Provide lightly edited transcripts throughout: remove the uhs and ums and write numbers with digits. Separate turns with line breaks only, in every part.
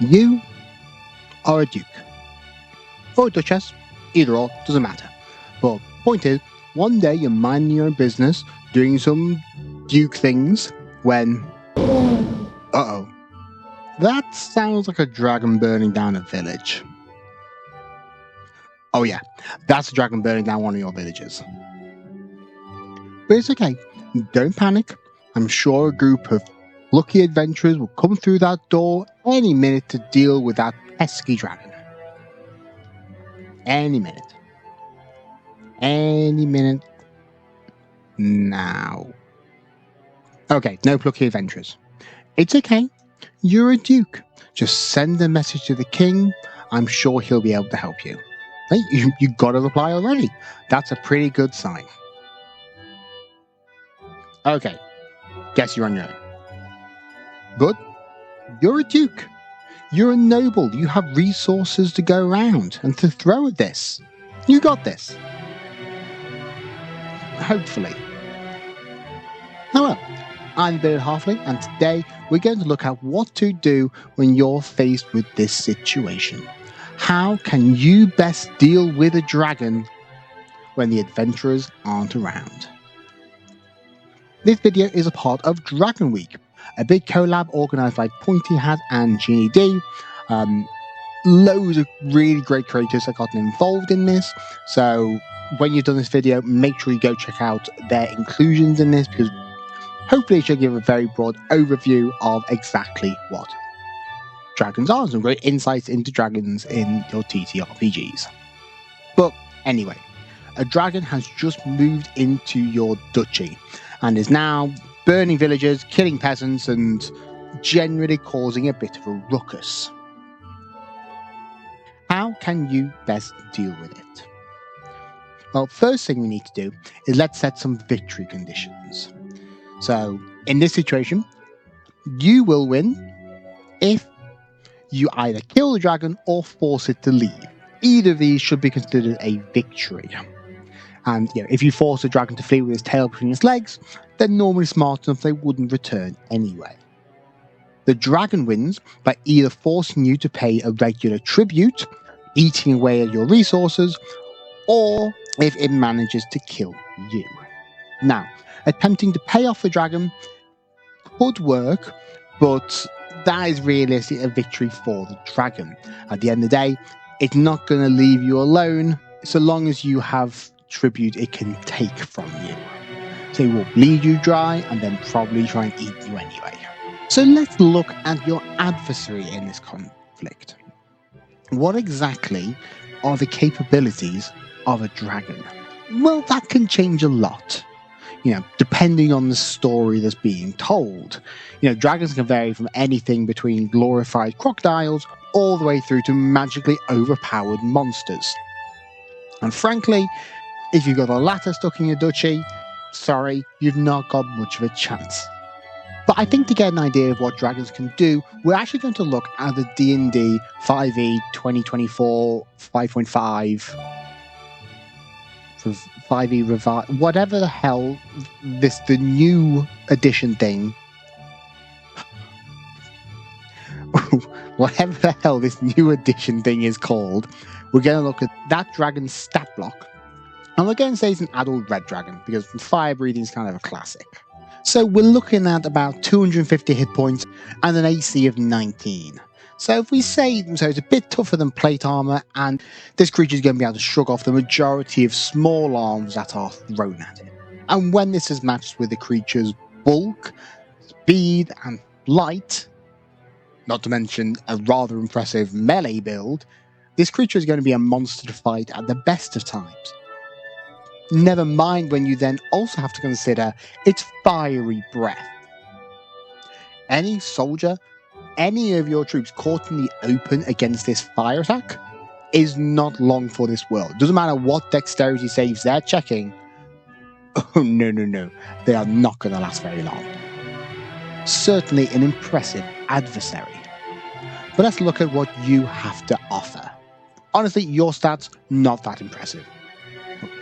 You are a duke. Or a duchess. Either or, doesn't matter. But point is, one day you're minding your own business, doing some duke things, when... Uh-oh. That sounds like a dragon burning down a village. Oh yeah, that's a dragon burning down one of your villages. But it's okay. Don't panic. I'm sure a group of lucky adventurers will come through that door any minute to deal with that pesky dragon. Any minute. Any minute. Now. Okay, no plucky adventurers. It's okay. You're a duke. Just send a message to the king. I'm sure he'll be able to help you. Hey, you got a reply already. That's a pretty good sign. Okay, guess you're on your own. Good. You're a duke. You're a noble. You have resources to go around and to throw at this. You got this. Hopefully. Hello, I'm Bearded Halfling, and today we're going to look at what to do when you're faced with this situation. How can you best deal with a dragon when the adventurers aren't around? This video is a part of Dragon Week, a big collab organised by Pointy Hat and Genie D. Loads of really great creators have gotten involved in this, so when you've done this video, make sure you go check out their inclusions in this, because hopefully it should give a very broad overview of exactly what dragons are, some great insights into dragons in your TTRPGs. But anyway, a dragon has just moved into your duchy and is now burning villages, killing peasants, and generally causing a bit of a ruckus. How can you best deal with it? Well, first thing we need to do is let's set some victory conditions. So, in this situation, you will win if you either kill the dragon or force it to leave. Either of these should be considered a victory. And if you force a dragon to flee with its tail between its legs, they're normally smart enough they wouldn't return anyway. The dragon wins by either forcing you to pay a regular tribute, eating away at your resources, or if it manages to kill you. Now, attempting to pay off the dragon could work, but that is realistically a victory for the dragon. At the end of the day, it's not going to leave you alone so long as you have tribute it can take from you. So it will bleed you dry and then probably try and eat you anyway. So let's look at your adversary in this conflict. What exactly are the capabilities of a dragon? Well, that can change a lot, depending on the story that's being told. Dragons can vary from anything between glorified crocodiles all the way through to magically overpowered monsters. And frankly, if you've got the latter stuck in your duchy, sorry, you've not got much of a chance. But I think to get an idea of what dragons can do, we're actually going to look at the D&D 5e 2024 5.5 5e revive, whatever the hell the new edition thing, whatever the hell this new edition thing is called. We're going to look at that dragon's stat block. And we're going to say it's an adult red dragon, because fire breathing is kind of a classic. So we're looking at about 250 hit points and an AC of 19. So if we say, it's a bit tougher than plate armor, and this creature is going to be able to shrug off the majority of small arms that are thrown at it. And when this is matched with the creature's bulk, speed, and flight, not to mention a rather impressive melee build, this creature is going to be a monster to fight at the best of times. Never mind when you then also have to consider its fiery breath. Any soldier, any of your troops caught in the open against this fire attack is not long for this world. Doesn't matter what dexterity saves they're checking. Oh, no. They are not going to last very long. Certainly an impressive adversary. But let's look at what you have to offer. Honestly, your stats, not that impressive.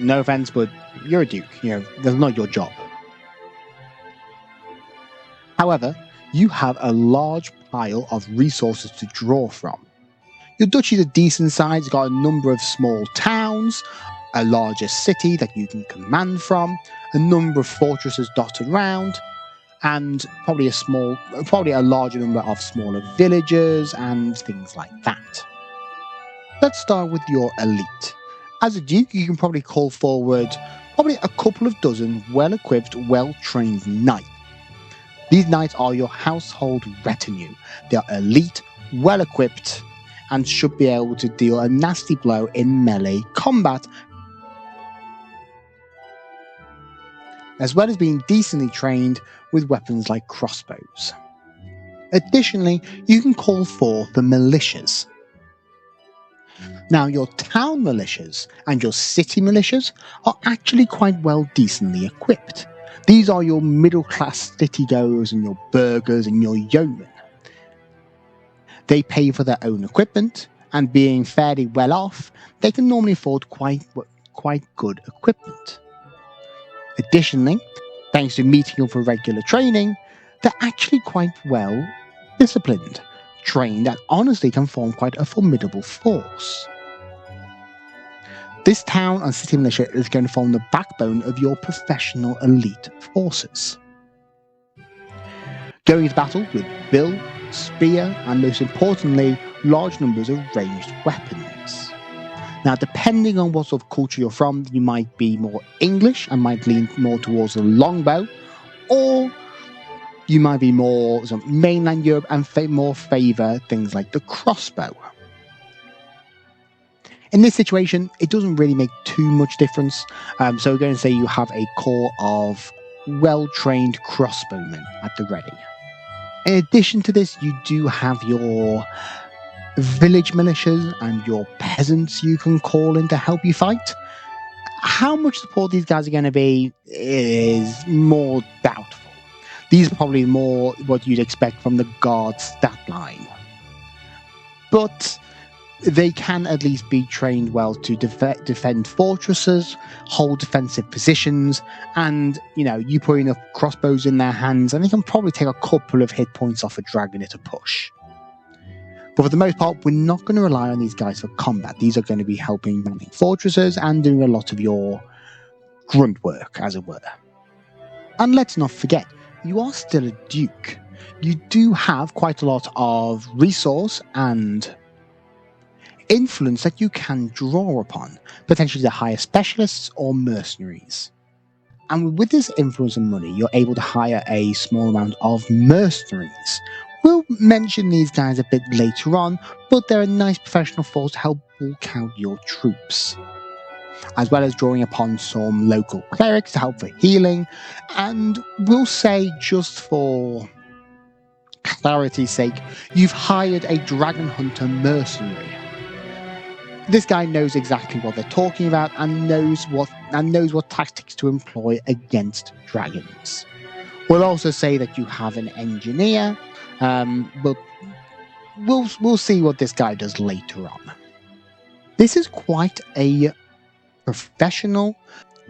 No offense, but you're a duke. That's not your job. However, you have a large pile of resources to draw from. Your duchy is a decent size, it's got a number of small towns, a larger city that you can command from, a number of fortresses dotted around, and probably a larger number of smaller villages and things like that. Let's start with your elite. As a duke, you can probably call forward probably a couple of dozen well-equipped, well-trained knights. These knights are your household retinue. They are elite, well-equipped, and should be able to deal a nasty blow in melee combat, as well as being decently trained with weapons like crossbows. Additionally, you can call forth the militias. Now, your town militias and your city militias are actually quite well decently equipped. These are your middle-class city-goers and your burghers and your yeomen. They pay for their own equipment, and being fairly well off, they can normally afford quite good equipment. Additionally, thanks to meeting up for regular training, they're actually quite well disciplined, trained, and honestly can form quite a formidable force. This town and city militia is going to form the backbone of your professional elite forces. Going into battle with bill, spear, and most importantly, large numbers of ranged weapons. Now, depending on what sort of culture you're from, you might be more English and might lean more towards the longbow, or you might be more mainland Europe and more favour things like the crossbow. In this situation, it doesn't really make too much difference. So we're going to say you have a corps of well-trained crossbowmen at the ready. In addition to this, you do have your village militias and your peasants you can call in to help you fight. How much support these guys are going to be is more doubtful. These are probably more what you'd expect from the guard stat line. But they can at least be trained well to defend fortresses, hold defensive positions, and, you put enough crossbows in their hands and they can probably take a couple of hit points off a dragon at a push. But for the most part, we're not going to rely on these guys for combat. These are going to be helping manning fortresses and doing a lot of your grunt work, as it were. And let's not forget, you are still a duke. You do have quite a lot of resource and influence that you can draw upon, potentially to hire specialists or mercenaries. And with this influence and money, you're able to hire a small amount of mercenaries. We'll mention these guys a bit later on, but they're a nice professional force to help bulk out your troops, as well as drawing upon some local clerics to help for healing, and we'll say, just for clarity's sake, you've hired a dragon hunter mercenary. This guy knows exactly what they're talking about and knows what tactics to employ against dragons. We'll also say that you have an engineer, but we'll see what this guy does later on. This is quite a professional,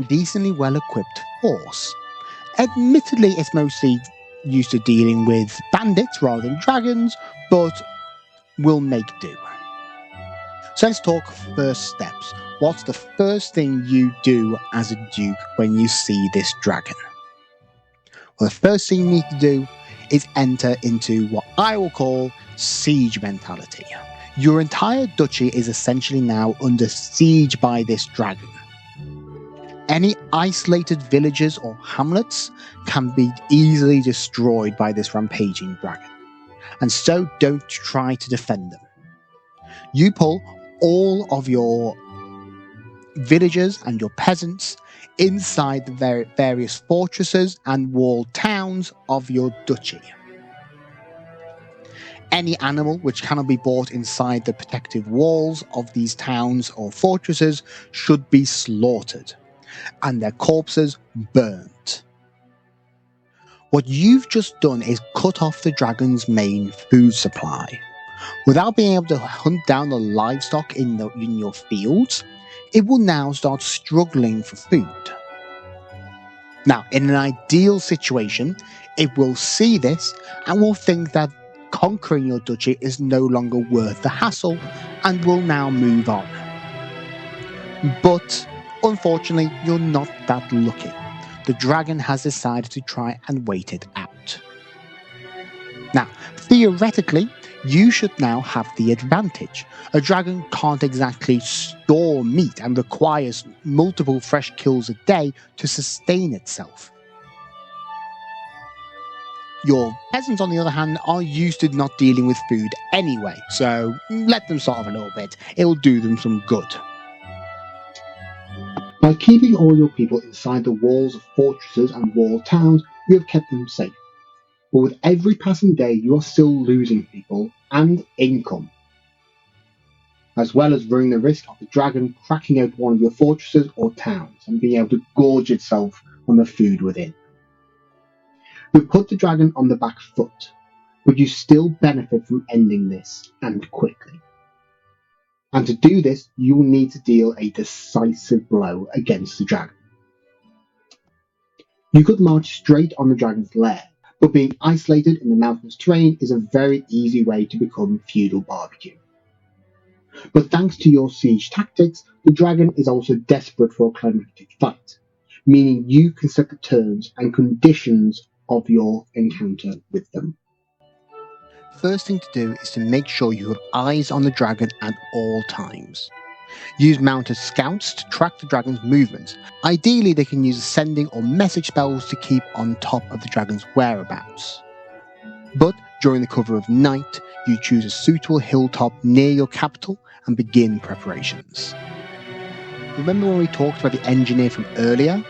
decently well-equipped force. Admittedly, it's mostly used to dealing with bandits rather than dragons, but will make do. So let's talk first steps. What's the first thing you do as a duke when you see this dragon? Well, the first thing you need to do is enter into what I will call siege mentality. Your entire duchy is essentially now under siege by this dragon. Any isolated villages or hamlets can be easily destroyed by this rampaging dragon, and so don't try to defend them. You pull all of your villagers and your peasants inside the various fortresses and walled towns of your duchy. Any animal which cannot be brought inside the protective walls of these towns or fortresses should be slaughtered, and their corpses burnt. What you've just done is cut off the dragon's main food supply. Without being able to hunt down the livestock in your fields, it will now start struggling for food. Now, in an ideal situation, it will see this and will think that conquering your duchy is no longer worth the hassle and will now move on. But unfortunately, you're not that lucky. The dragon has decided to try and wait it out. Now, theoretically, you should now have the advantage. A dragon can't exactly store meat and requires multiple fresh kills a day to sustain itself. Your peasants, on the other hand, are used to not dealing with food anyway, so let them starve a little bit. It'll do them some good.
By keeping all your people inside the walls of fortresses and walled towns, you have kept them safe. But with every passing day, you are still losing people and income, as well as running the risk of the dragon cracking out one of your fortresses or towns and being able to gorge itself on the food within. You've put the dragon on the back foot, but you still benefit from ending this, and quickly. And to do this, you will need to deal a decisive blow against the dragon. You could march straight on the dragon's lair, but being isolated in the mountainous terrain is a very easy way to become feudal barbecue. But thanks to your siege tactics, the dragon is also desperate for a climactic fight, meaning you can set the terms and conditions of your encounter with them.
First thing to do is to make sure you have eyes on the dragon at all times. Use mounted scouts to track the dragon's movements. Ideally, they can use ascending or message spells to keep on top of the dragon's whereabouts. But during the cover of night, you choose a suitable hilltop near your capital and begin preparations. Remember when we talked about the engineer from earlier?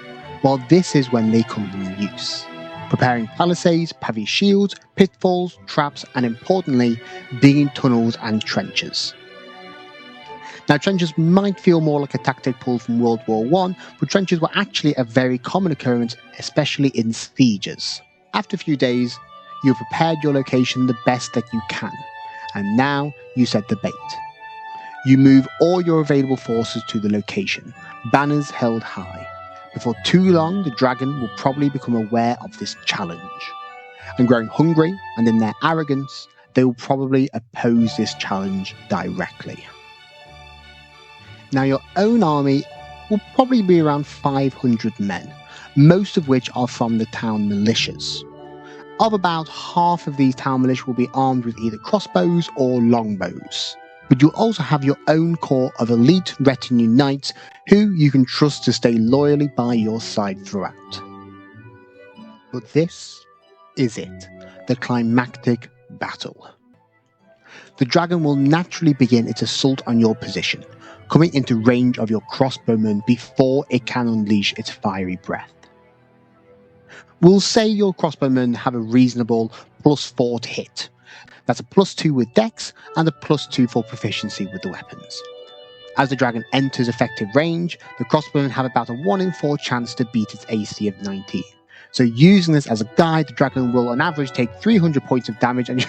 Well, this is when they come in use. Preparing palisades, pavy shields, pitfalls, traps, and importantly, digging tunnels and trenches. Now, trenches might feel more like a tactic pulled from World War I, but trenches were actually a very common occurrence, especially in sieges. After a few days, you've prepared your location the best that you can, and now you set the bait. You move all your available forces to the location, banners held high. Before too long, the dragon will probably become aware of this challenge. And growing hungry, and in their arrogance, they will probably oppose this challenge directly. Now, your own army will probably be around 500 men, most of which are from the town militias. Of about half of these town militia will be armed with either crossbows or longbows. But you'll also have your own corps of elite retinue knights who you can trust to stay loyally by your side throughout. But this is it, the climactic battle. The dragon will naturally begin its assault on your position, coming into range of your crossbowmen before it can unleash its fiery breath. We'll say your crossbowmen have a reasonable +4 to hit. That's a +2 with dex and a +2 for proficiency with the weapons. As the dragon enters effective range, the crossbowmen have about a 1 in 4 chance to beat its AC of 19. So using this as a guide, the dragon will on average take 300 points of damage and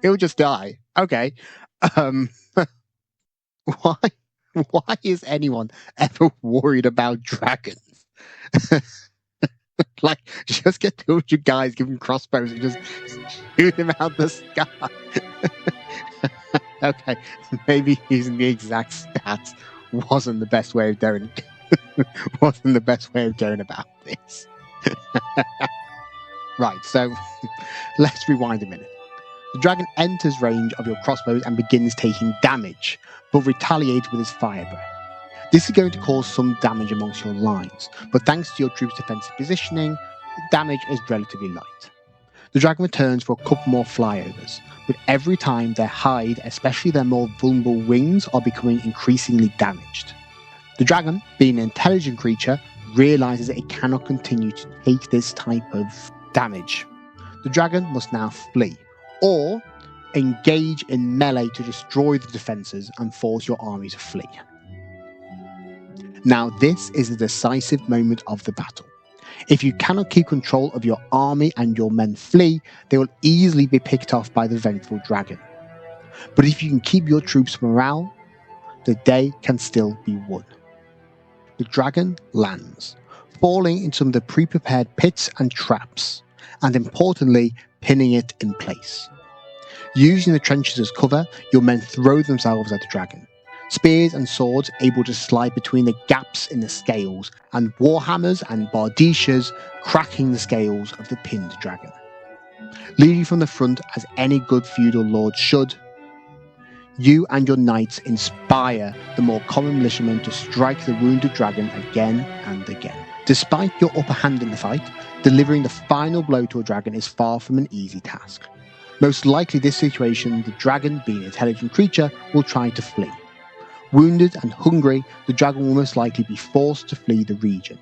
it'll just die. Okay. Why is anyone ever worried about dragons? Like, just get 200 guys, give them crossbows, and just shoot them out the sky. Okay, maybe using the exact stats wasn't the best way of doing about this. Right, so let's rewind a minute. The dragon enters range of your crossbows and begins taking damage, but retaliates with his fire breath. This is going to cause some damage amongst your lines, but thanks to your troops' defensive positioning, damage is relatively light. The dragon returns for a couple more flyovers, but every time their hide, especially their more vulnerable wings, are becoming increasingly damaged. The dragon, being an intelligent creature, realizes that it cannot continue to take this type of damage. The dragon must now flee, or engage in melee to destroy the defenses and force your army to flee. Now, this is the decisive moment of the battle. If you cannot keep control of your army and your men flee, they will easily be picked off by the vengeful dragon. But if you can keep your troops' morale, the day can still be won. The dragon lands, falling into some of the pre-prepared pits and traps, and importantly, pinning it in place. Using the trenches as cover, your men throw themselves at the dragon, spears and swords able to slide between the gaps in the scales, and warhammers and bardishas cracking the scales of the pinned dragon. Leading from the front as any good feudal lord should, you and your knights inspire the more common militiamen to strike the wounded dragon again and again. Despite your upper hand in the fight, delivering the final blow to a dragon is far from an easy task. Most likely this situation, the dragon, being an intelligent creature, will try to flee. Wounded and hungry, the dragon will most likely be forced to flee the region.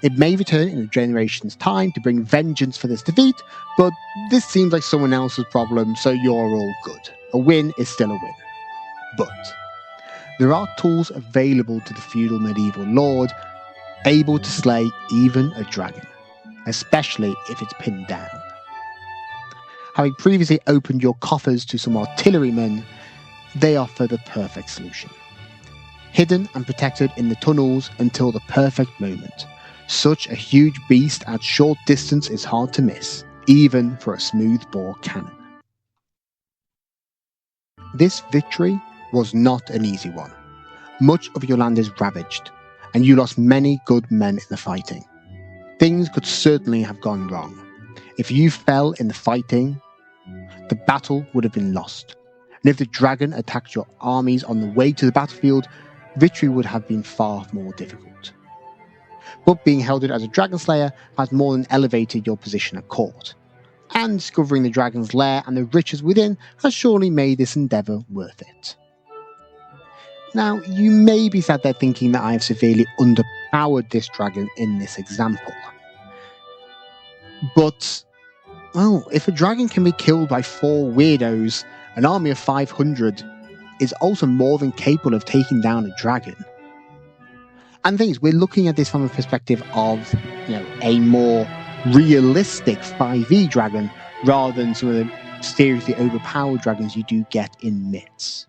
It may return in a generation's time to bring vengeance for this defeat, but this seems like someone else's problem, so you're all good. A win is still a win. But there are tools available to the feudal medieval lord able to slay even a dragon, especially if it's pinned down. Having previously opened your coffers to some artillerymen, they offer the perfect solution. Hidden and protected in the tunnels until the perfect moment, such a huge beast at short distance is hard to miss, even for a smoothbore cannon. This victory was not an easy one. Much of your land is ravaged, and you lost many good men in the fighting. Things could certainly have gone wrong. If you fell in the fighting, the battle would have been lost. And if the dragon attacked your armies on the way to the battlefield, victory would have been far more difficult. But being heralded as a dragon slayer has more than elevated your position at court. And discovering the dragon's lair and the riches within has surely made this endeavour worth it. Now, you may be sat there thinking that I have severely underpowered this dragon in this example. But, well, if a dragon can be killed by 4 weirdos, an army of 500 is also more than capable of taking down a dragon. And the thing is, we're looking at this from a perspective of, a more realistic 5e dragon rather than some of the seriously overpowered dragons you do get in myths.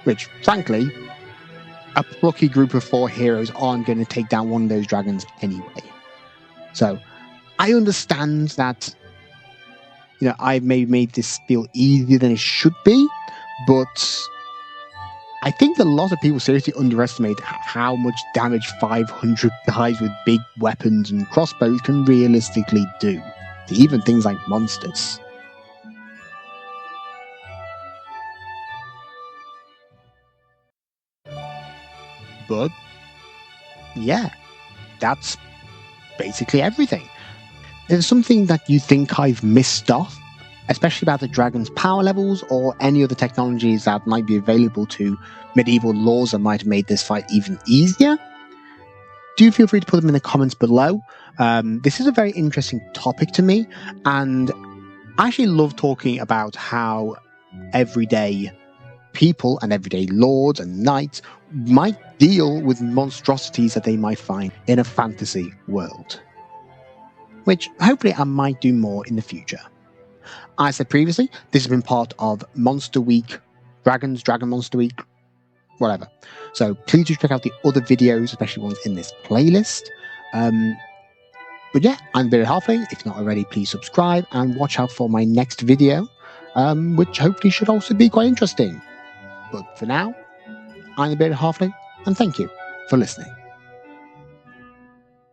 Which, frankly, a plucky group of 4 heroes aren't going to take down one of those dragons anyway. So, I understand that, I've maybe made this feel easier than it should be, but I think a lot of people seriously underestimate how much damage 500 guys with big weapons and crossbows can realistically do to even things like monsters. But, yeah, that's basically everything. If there's something that you think I've missed off, especially about the dragon's power levels or any other technologies that might be available to medieval lords that might have made this fight even easier, do feel free to put them in the comments below. This is a very interesting topic to me, and I actually love talking about how everyday people and everyday lords and knights might deal with monstrosities that they might find in a fantasy world, which hopefully I might do more in the future. As I said previously, this has been part of Monster Week, Dragon Monster Week, whatever. So please do check out the other videos, especially ones in this playlist. But yeah, I'm Bearded Halfling. If not already, please subscribe and watch out for my next video, which hopefully should also be quite interesting. But for now, I'm the Bearded Halfling, and thank you for listening.